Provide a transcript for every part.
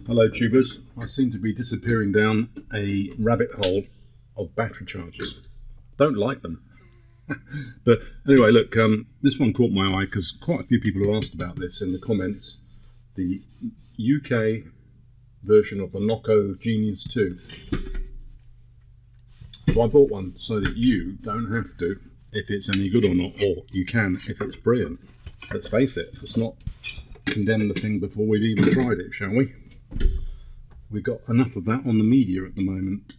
Hello tubers, I seem to be disappearing down a rabbit hole of battery chargers. Don't like them. But anyway, look, this one caught my eye because quite a few people have asked about this in the comments. The UK version of the NOCO Genius 2. So I bought one so that you don't have to if it's any good or not, or you can if it's brilliant. Let's face it, let's not condemn the thing before we've even tried it, shall we? We've got enough of that on the media at the moment.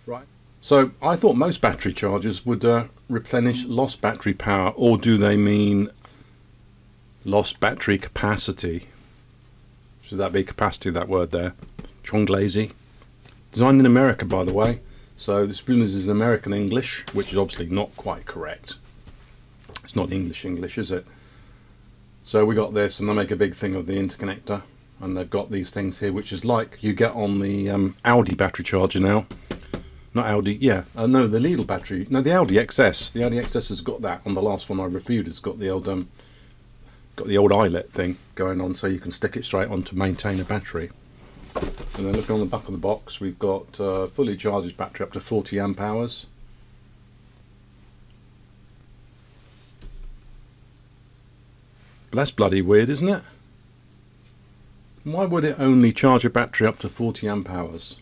Right. So I thought most battery chargers would replenish lost battery power, or do they mean lost battery capacity? Should that be capacity, that word there? Chonglese. Designed in America, by the way. So this is American English, which is obviously not quite correct. It's not English, is it? So we got this, and they make a big thing of the interconnector. And they've got these things here, which is like you get on the Audi battery charger now. Not Audi, yeah. No, the Lidl battery. No, the Audi XS. The Audi XS has got that. On the last one I reviewed, it's got the old eyelet thing going on, so you can stick it straight on to maintain a battery. And then looking on the back of the box, we've got fully charged battery up to 40 amp hours. That's bloody weird, isn't it? Why would it only charge a battery up to 40 amp hours?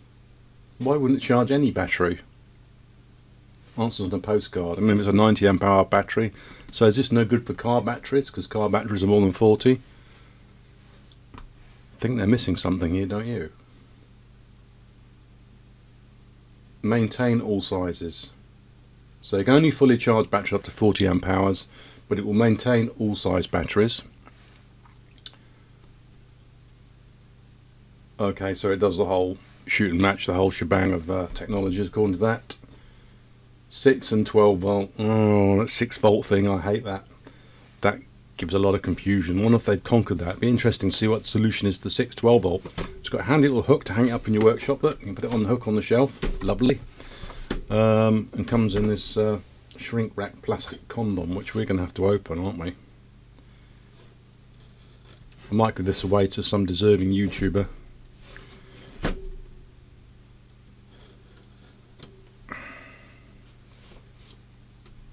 Why wouldn't it charge any battery? Answers on a postcard. I mean, it's a 90 amp hour battery. So is this no good for car batteries? Because car batteries are more than 40. I think they're missing something here, don't you? Maintain all sizes. So you can only fully charge battery up to 40 amp hours, but it will maintain all size batteries. Okay, so it does the whole shoot and match, the whole shebang of technologies according to that. 6 and 12 volt. Oh, that 6 volt thing, I hate that. That gives a lot of confusion. I wonder if they've conquered that. It'd be interesting to see what the solution is to the 6 12 volt. It's got a handy little hook to hang it up in your workshop. Look, you can put it on the hook on the shelf. Lovely. And comes in this shrink wrap plastic condom, which we're going to have to open, aren't we? I might give this away to some deserving YouTuber.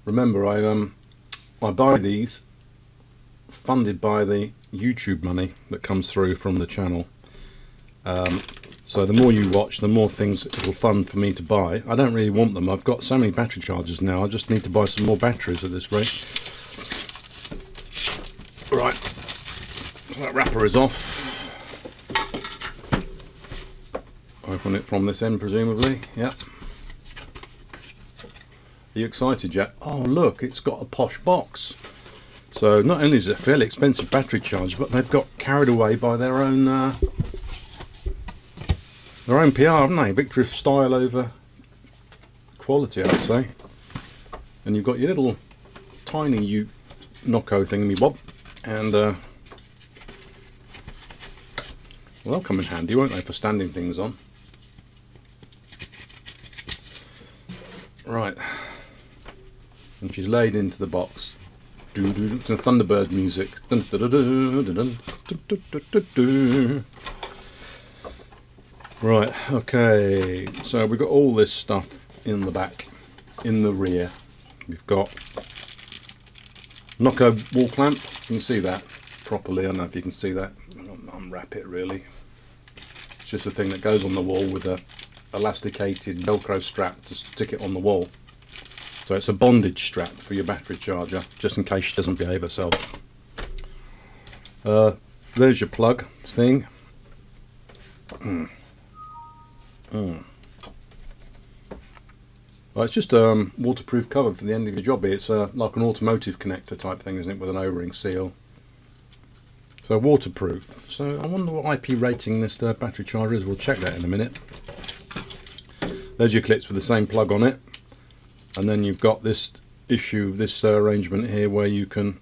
Remember, I buy these funded by the YouTube money that comes through from the channel. So the more you watch, the more things it will fund for me to buy. I don't really want them. I've got so many battery chargers now. I just need to buy some more batteries at this rate. Right, that wrapper is off. Open it from this end, presumably. Yep. Are you excited yet? Oh look, it's got a posh box. So not only is it a fairly expensive battery charger, but they've got carried away by their own PR, haven't they? Victory of style over quality, I'd say. And you've got your little tiny NOCO thingy-bob, and well, they'll come in handy, won't they, for standing things on. Right. And she's laid into the box. Some Thunderbird music. Right, okay. So we've got all this stuff in the back, in the rear. We've got NOCO wall clamp. You can see that properly. I don't know if you can see that. Unwrap it really. It's just a thing that goes on the wall with a elasticated Velcro strap to stick it on the wall. So it's a bondage strap for your battery charger, just in case she doesn't behave herself. There's your plug thing. Well, it's just a waterproof cover for the end of your job here. It's like an automotive connector type thing, isn't it, with an O-ring seal. So waterproof. So I wonder what IP rating this battery charger is. We'll check that in a minute. There's your clips with the same plug on it. And then you've got this arrangement here where you can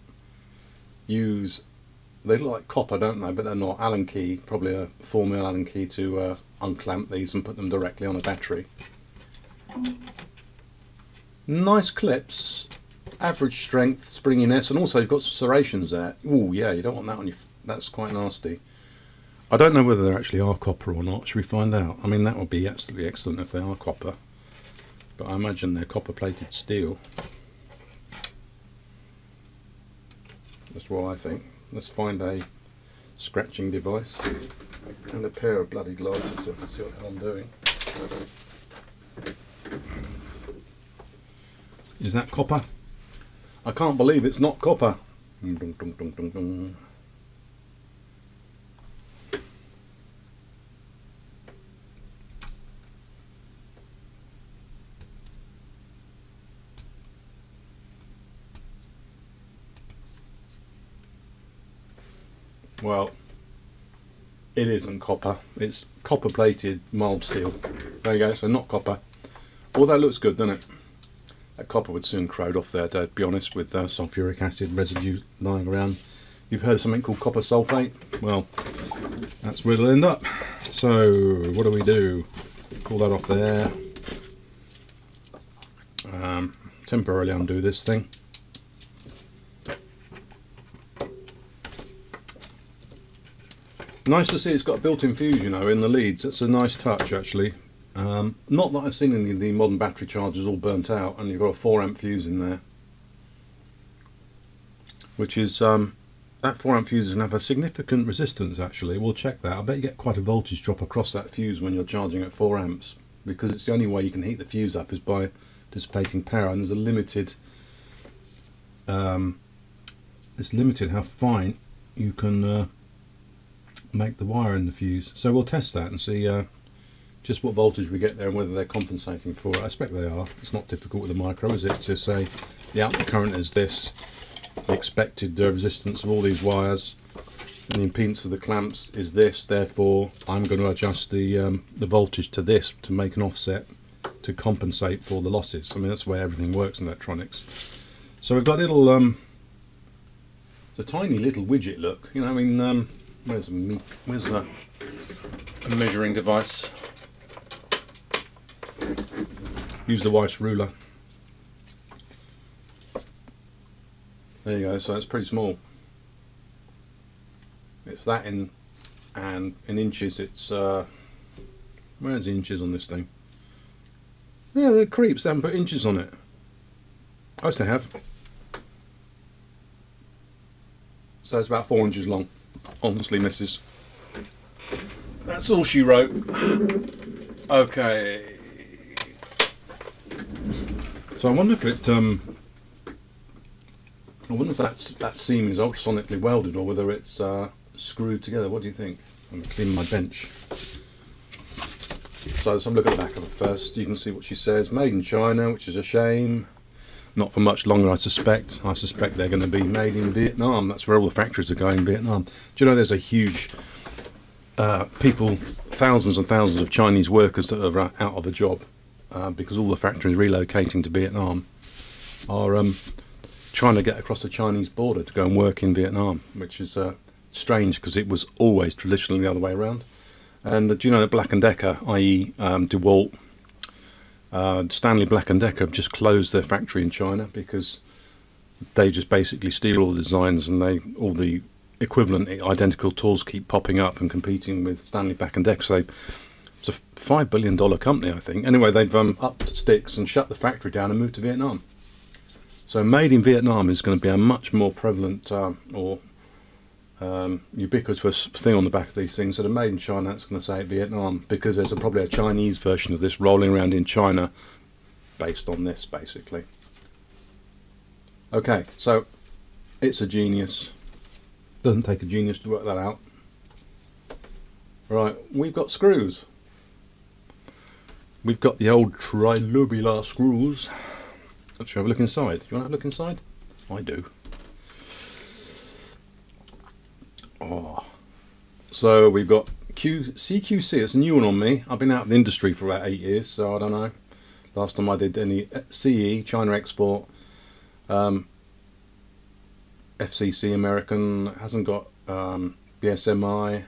use, they look like copper, don't they, but they're not. Allen key, probably a 4mm Allen key to unclamp these and put them directly on a battery. Nice clips, average strength, springiness, and also you've got some serrations there. Oh yeah, you don't want that on your, that's quite nasty. I don't know whether they actually are copper or not. Should we find out? I mean, that would be absolutely excellent if they are copper. But I imagine they're copper-plated steel. That's what I think. Let's find a scratching device and a pair of bloody glasses so I can see what the hell I'm doing. Is that copper? I can't believe it's not copper. Dun, dun, dun, dun, dun. Well, it isn't copper. It's copper plated mild steel. There you go, so not copper. Oh, that looks good, doesn't it? That copper would soon corrode off there, to be honest, with sulfuric acid residue lying around. You've heard of something called copper sulfate? Well, that's where it'll end up. So, what do? Pull that off there. Temporarily undo this thing. Nice to see it's got a built-in fuse, you know, in the leads. That's a nice touch, actually. Not that I've seen any of the modern battery chargers all burnt out, and you've got a 4 amp fuse in there, which is that 4 amp fuse is going to have a significant resistance. Actually, we'll check that. I bet you get quite a voltage drop across that fuse when you're charging at 4 amps, because it's the only way you can heat the fuse up is by dissipating power, and there's a limited. It's limited how fine you can make the wire in the fuse. So we'll test that and see just what voltage we get there and whether they're compensating for it. I expect they are. It's not difficult with a micro, is it, to say the output current is this, the expected resistance of all these wires, and the impedance of the clamps is this, therefore I'm going to adjust the voltage to this to make an offset to compensate for the losses. I mean, that's the way everything works in electronics. So we've got a little it's a tiny little widget, look, you know. I mean, where's the measuring device? Use the Weiss ruler. There you go. So it's pretty small. It's that in inches. It's where's the inches on this thing? Yeah, they're creeps. They haven't put inches on it. I used to have. So it's about 4 inches long. Honestly, missus. That's all she wrote. Okay. So I wonder if it. I wonder if that seam is ultrasonically welded or whether it's screwed together. What do you think? I'm going to clean my bench. So let's have a look at the back of it first. You can see what she says. Made in China, which is a shame. Not for much longer, I suspect. I suspect they're going to be made in Vietnam. That's where all the factories are going, in Vietnam. Do you know there's a huge thousands and thousands of Chinese workers that are out of a job because all the factories relocating to Vietnam are trying to get across the Chinese border to go and work in Vietnam, which is strange because it was always traditionally the other way around. And do you know that Black & Decker, i.e. DeWalt, Stanley Black & Decker have just closed their factory in China because they just basically steal all the designs, and all the equivalent identical tools keep popping up and competing with Stanley Black & Decker. So it's a $5 billion company, I think. Anyway, they've upped sticks and shut the factory down and moved to Vietnam. So made in Vietnam is going to be a much more prevalent ubiquitous thing on the back of these things. So the made in China, that's going to say Vietnam, because there's probably a Chinese version of this rolling around in China based on this, basically. Okay, so it's a genius. Doesn't take a genius to work that out. Right, we've got screws. We've got the old trilobular screws. Let's have a look inside. Do you want to have a look inside? I do. Oh, so we've got CQC. It's a new one on me. I've been out of the industry for about 8 years, so I don't know. Last time I did any CE, China Export, FCC American, hasn't got BSMI,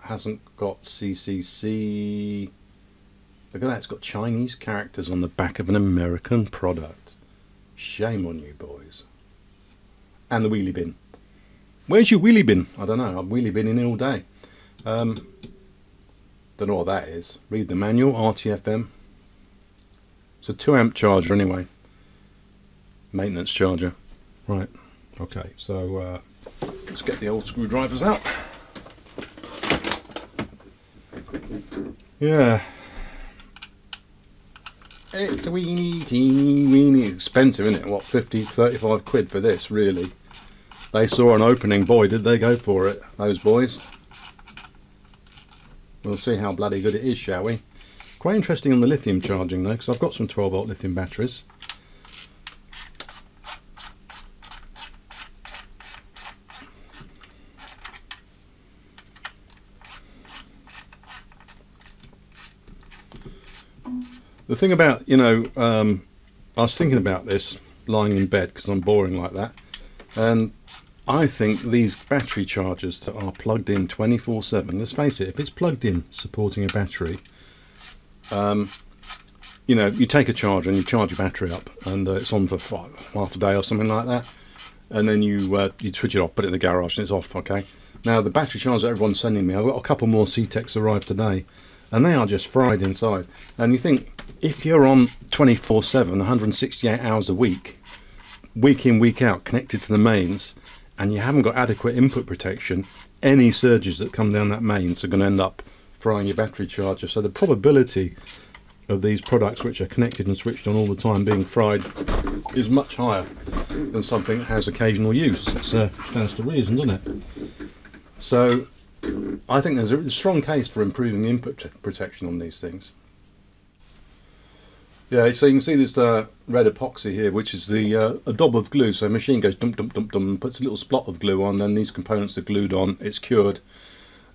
hasn't got CCC. Look at that, it's got Chinese characters on the back of an American product. Shame on you, boys. And the wheelie bin. Where's your wheelie bin? I don't know. I've wheelie been in all day. Don't know what that is. Read the manual, RTFM. It's a 2 amp charger anyway. Maintenance charger. Right, okay, so let's get the old screwdrivers out. Yeah. It's a weeny, teeny, weeny expensive, isn't it? What, 50, 35 quid for this, really? They saw an opening, boy, did they go for it, those boys. We'll see how bloody good it is, shall we? Quite interesting on the lithium charging though, because I've got some 12 volt lithium batteries. The thing about, you know, I was thinking about this lying in bed because I'm boring like that, and I think these battery chargers that are plugged in 24/7, let's face it, if it's plugged in supporting a battery, you know, you take a charger and you charge your battery up, and it's on for half a day or something like that, and then you switch it off, put it in the garage, and it's off. Okay. Now the battery charger that everyone's sending me, I've got a couple more C-Techs arrived today, and they are just fried inside. And you think, if you're on 24/7, 168 hours a week, week in, week out, connected to the mains, and you haven't got adequate input protection, any surges that come down that mains are going to end up frying your battery charger. So the probability of these products which are connected and switched on all the time being fried is much higher than something that has occasional use. It stands to reason, doesn't it? So I think there's a strong case for improving the input protection on these things. Yeah, so you can see this red epoxy here, which is the a daub of glue. So a machine goes dum dum dum dum and puts a little splot of glue on, then these components are glued on, it's cured,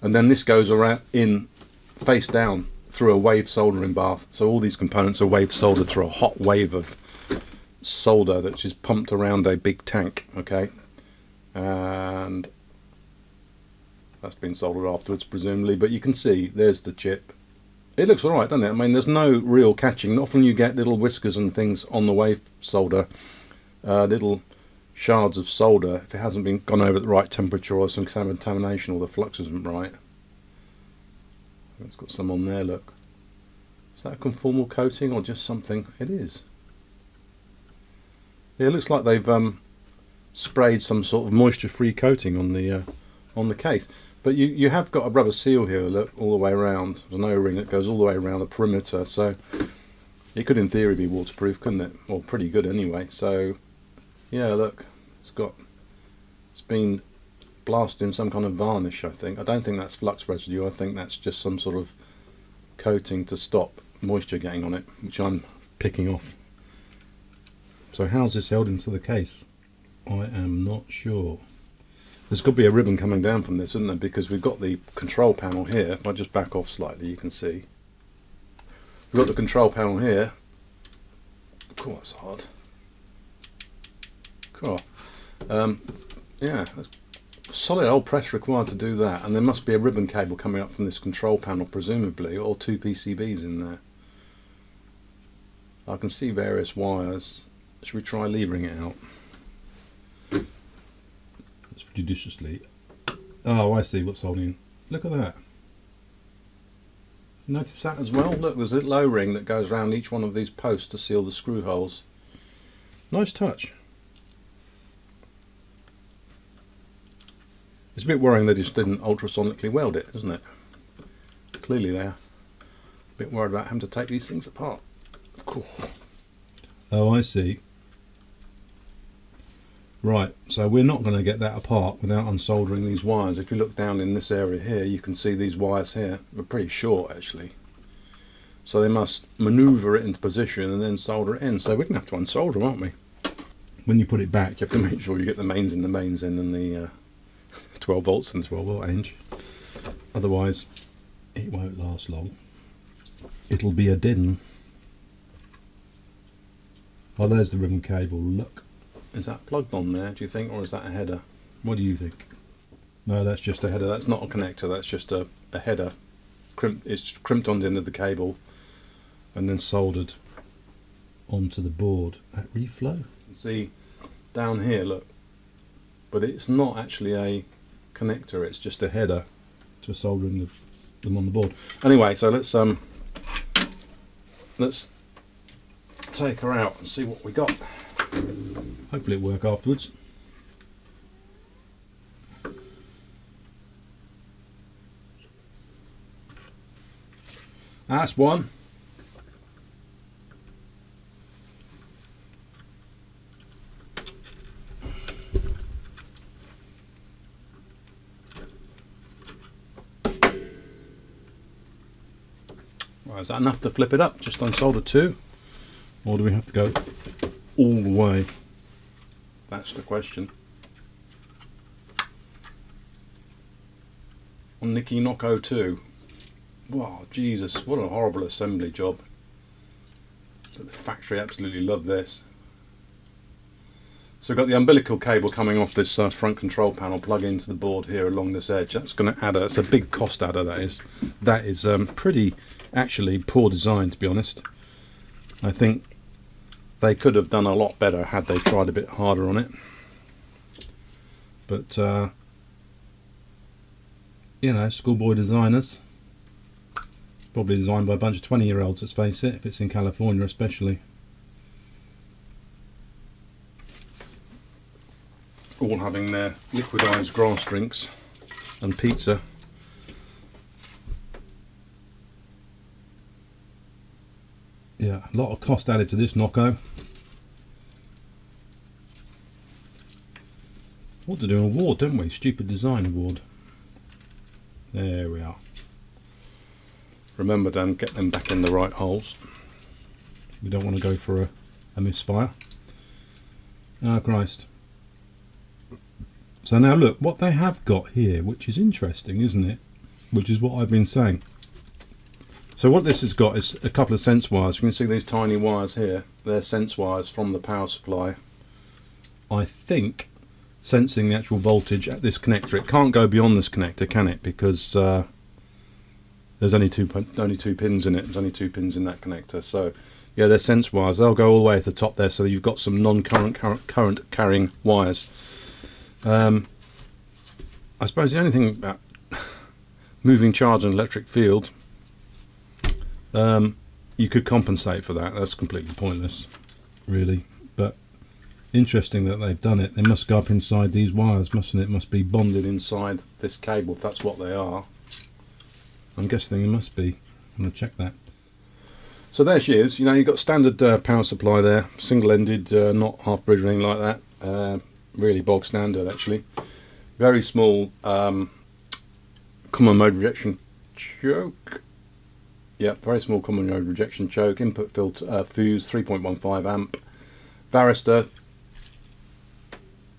and then this goes around in face down through a wave soldering bath. So all these components are wave soldered through a hot wave of solder that is pumped around a big tank. Okay, and that's been soldered afterwards presumably, but you can see there's the chip. It looks alright, doesn't it? I mean, there's no real catching. Often you get little whiskers and things on the wave solder, little shards of solder, if it hasn't been gone over at the right temperature or some contamination or the flux isn't right. It's got some on there, look. Is that a conformal coating or just something? It is. Yeah, it looks like they've sprayed some sort of moisture-free coating on the case. But you have got a rubber seal here, look, all the way around. There's an O-ring that goes all the way around the perimeter, so it could in theory be waterproof, couldn't it? Well, pretty good anyway. So yeah, look, it's been blasted in some kind of varnish, I think. I don't think that's flux residue. I think that's just some sort of coating to stop moisture getting on it, which I'm picking off. So how's this held into the case? I am not sure. There's got to be a ribbon coming down from this, isn't there? Because we've got the control panel here. If I just back off slightly, you can see. We've got the control panel here. Cool, that's hard. Cool. Yeah, that's solid old press required to do that. And there must be a ribbon cable coming up from this control panel, presumably, or 2 PCBs in there. I can see various wires. Should we try levering it out? Judiciously. Oh, I see what's holding. Look at that. Notice that as well. Look, there's a little O-ring that goes around each one of these posts to seal the screw holes. Nice touch. It's a bit worrying they just didn't ultrasonically weld it, isn't it? Clearly they're a bit worried about having to take these things apart. Cool. Oh, I see. Right, so we're not going to get that apart without unsoldering these wires. If you look down in this area here, you can see these wires here. They're pretty short actually. So they must manoeuvre it into position and then solder it in. So we're going to have to unsolder them, aren't we? When you put it back, you have to make sure you get the mains in and the 12 volts and 12 volt range. Otherwise, it won't last long. It'll be a din. Oh, there's the ribbon cable, look. Is that plugged on there, do you think, or is that a header? What do you think? No, that's just a header. That's not a connector, that's just a header. It's crimped on the end of the cable and then soldered onto the board at reflow. You can see down here, look, but it's not actually a connector, it's just a header. for soldering them on the board. Anyway, so let's take her out and see what we got. Hopefully it'll work afterwards. That's one. Right, is that enough to flip it up? Just unsolder two? Or do we have to go all the way? That's the question. On Nicky NOCO 2. Wow, Jesus, what a horrible assembly job. But the factory absolutely love this. So we've got the umbilical cable coming off this front control panel, plug into the board here along this edge. That's going to add it's a big cost adder, that is. That is pretty, actually, poor design, to be honest. I think they could have done a lot better had they tried a bit harder on it. But, you know, schoolboy designers. Probably designed by a bunch of 20-year-olds, let's face it, if it's in California especially. All having their liquidized grass drinks and pizza. Yeah, a lot of cost added to this NOCO. What to do an award, don't we? Stupid design award. There we are. Remember, Dan, get them back in the right holes. We don't want to go for a misfire. Oh, Christ. So now look, what they have got here, which is interesting, isn't it? Which is what I've been saying. So what this has got is a couple of sense wires. You can see these tiny wires here. They're sense wires from the power supply. I think sensing the actual voltage at this connector. It can't go beyond this connector, can it? Because there's only two pins in it. There's only 2 pins in that connector. So yeah, they're sense wires. They'll go all the way at the top there, so you've got some non-current current carrying wires. I suppose the only thing about moving charge in an electric field, you could compensate for that. That's completely pointless, really. But interesting that they've done it. They must go up inside these wires, mustn't it? Must be bonded inside this cable, if that's what they are. I'm guessing it must be. I'm going to check that. So there she is. You know, you've got standard power supply there, single-ended, not half-bridge or anything like that. Really bog standard, actually. Very small common mode rejection choke. Yep, very small common mode rejection choke. Input filter fuse, 3.15 amp. Varistor.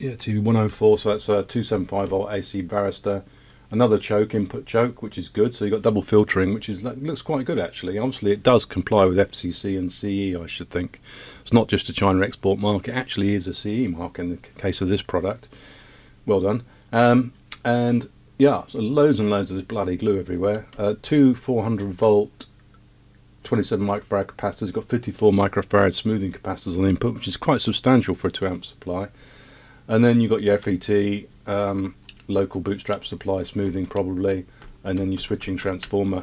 Yeah, to 104, so that's a 275 volt AC varistor. Another choke, input choke, which is good. So you've got double filtering, which is looks quite good actually. Obviously, it does comply with FCC and CE, I should think. It's not just a China export mark; it actually is a CE mark in the case of this product. Well done. And yeah, so loads and loads of this bloody glue everywhere. Two 400 volt, 27 microfarad capacitors. You've got 54 microfarad smoothing capacitors on the input, which is quite substantial for a 2 amp supply. And then you've got your FET. Local bootstrap supply smoothing probably, and then your switching transformer,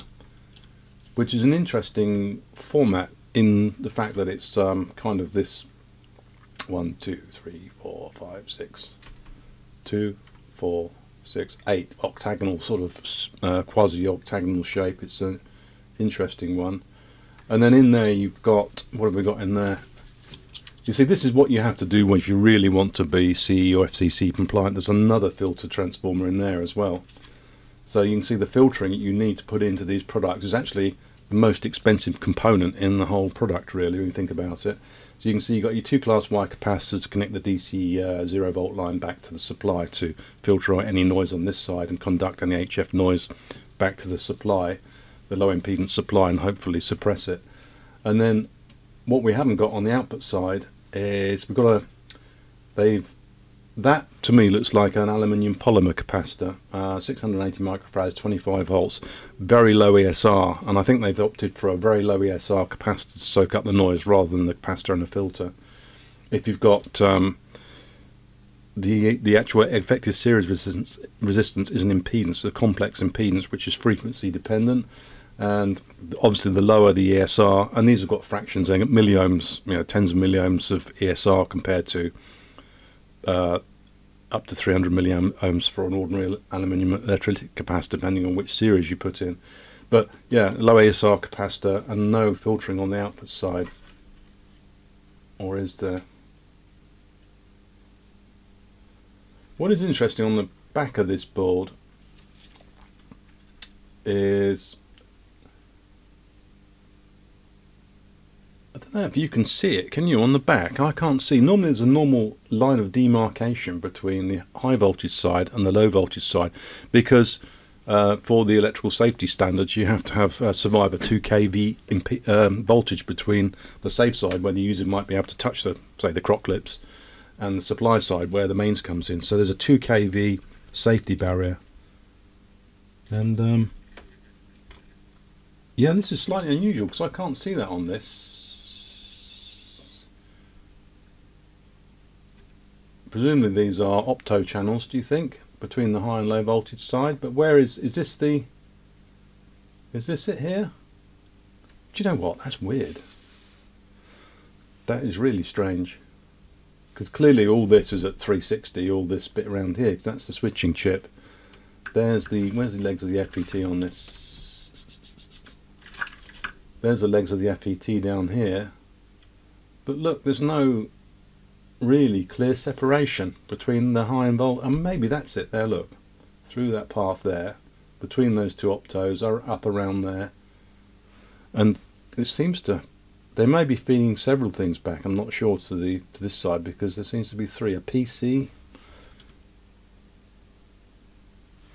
which is an interesting format in the fact that it's kind of this 1, 2, 3, 4, 5, 6, 2, 4, 6, 8 octagonal sort of quasi-octagonal shape. It's an interesting one. And then in there you've got, what have we got in there? You see, this is what you have to do if you really want to be CE or FCC compliant. There's another filter transformer in there as well. So you can see the filtering that you need to put into these products is actually the most expensive component in the whole product, really, when you think about it. So you can see you've got your 2 class Y capacitors to connect the DC 0 volt line back to the supply to filter out any noise on this side and conduct any HF noise back to the supply, the low impedance supply, and hopefully suppress it. And then what we haven't got on the output side is we've got that to me looks like an aluminium polymer capacitor, 680 microfarads, 25 volts, very low ESR, and I think they've opted for a very low ESR capacitor to soak up the noise rather than the capacitor and the filter. If you've got the actual effective series resistance is an impedance, a complex impedance, which is frequency dependent. And obviously the lower the ESR, and these have got fractions, milliohms, tens of milliohms of ESR compared to up to 300 milliohms for an ordinary aluminium electrolytic capacitor, depending on which series you put in. But yeah, low ESR capacitor and no filtering on the output side. Or is there? What is interesting on the back of this board is, I don't know if you can see it, can you, on the back? I can't see. Normally there's a normal line of demarcation between the high voltage side and the low voltage side, because for the electrical safety standards you have to have survive a 2 kV voltage between the safe side, where the user might be able to touch the, say, the crock clips, and the supply side where the mains comes in. So there's a 2 kV safety barrier. And yeah, this is slightly unusual because I can't see that on this. Presumably these are opto channels, do you think, between the high and low voltage side? But where is this the, is this it here? Do you know what, that's weird. That is really strange, because clearly all this is at 360, all this bit around here, because that's the switching chip. There's the, where's the legs of the FET on this? There's the legs of the FET down here. But look, there's no really clear separation between the high and volt, and maybe that's it there, look, through that path there, between those two optos are up around there. And it seems to, they may be feeding several things back, I'm not sure, to this side, because there seems to be three. A PC,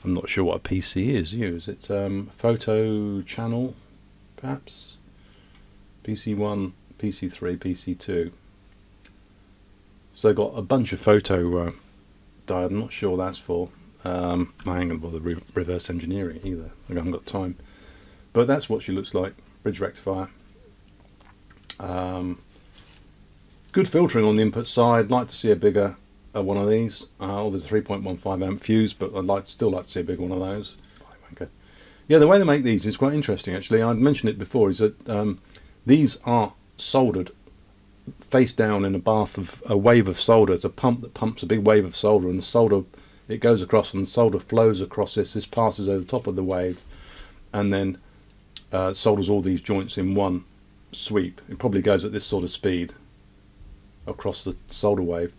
I'm not sure what a PC is. Is it photo channel, perhaps? PC1, PC3, PC2. So they've got a bunch of photo diode. I'm not sure what that's for. I ain't going to bother reverse engineering either. I haven't got time. But that's what she looks like. Bridge rectifier. Good filtering on the input side. Like to see a bigger one of these. There's a 3.15 amp fuse, but I'd still like to see a big one of those. Okay. Yeah, the way they make these is quite interesting actually. I'd mentioned it before, is that these are soldered face down in a bath of a wave of solder. It's a pump that pumps a big wave of solder, and the solder, it goes across, and the solder flows across this passes over the top of the wave, and then solders all these joints in one sweep. It probably goes at this sort of speed across the solder wave.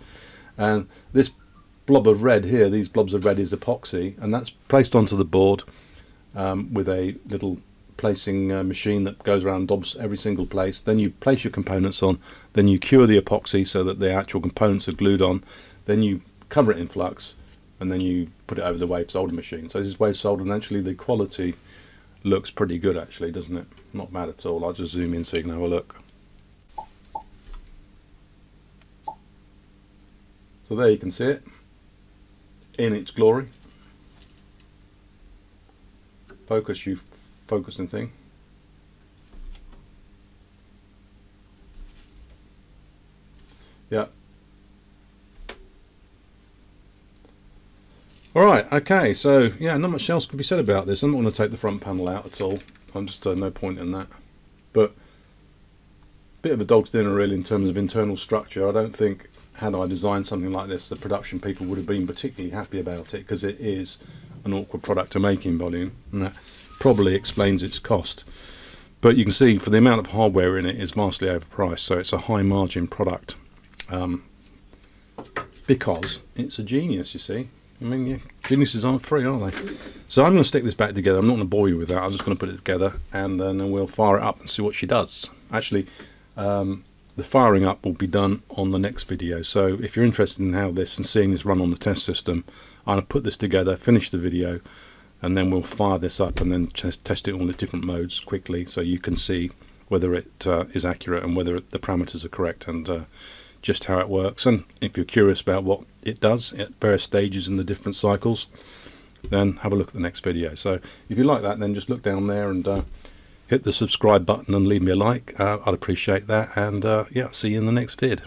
And this blob of red here, these blobs of red, is epoxy, and that's placed onto the board with a little placing machine that goes around and dobs every single place. Then you place your components on, then you cure the epoxy so that the actual components are glued on, then you cover it in flux, and then you put it over the wave solder machine. So this is wave solder, and actually the quality looks pretty good actually, doesn't it? Not bad at all. I'll just zoom in so you can have a look. So there you can see it in its glory. Focus, you focusing thing. Yeah. Alright, okay, so yeah, not much else can be said about this. I'm not going to take the front panel out at all. I'm just no point in that. But bit of a dog's dinner really in terms of internal structure. I don't think, had I designed something like this, the production people would have been particularly happy about it, because it is an awkward product to make in volume, and that probably explains its cost. But you can see for the amount of hardware in it, it's vastly overpriced, so it's a high margin product, because it's a genius, you see. I mean, yeah, geniuses aren't free, are they? So I'm going to stick this back together. I'm not going to bore you with that. I'm just going to put it together, and then we'll fire it up and see what she does. Actually, the firing up will be done on the next video. So if you're interested in how this and seeing this run on the test system, I'm going to put this together, finish the video, and then we'll fire this up and then test it on the different modes quickly, so you can see whether it is accurate and whether the parameters are correct, and just how it works. And if you're curious about what it does at various stages in the different cycles, then have a look at the next video. So if you like that, then just look down there and hit the subscribe button and leave me a like. I'd appreciate that, and yeah, see you in the next vid.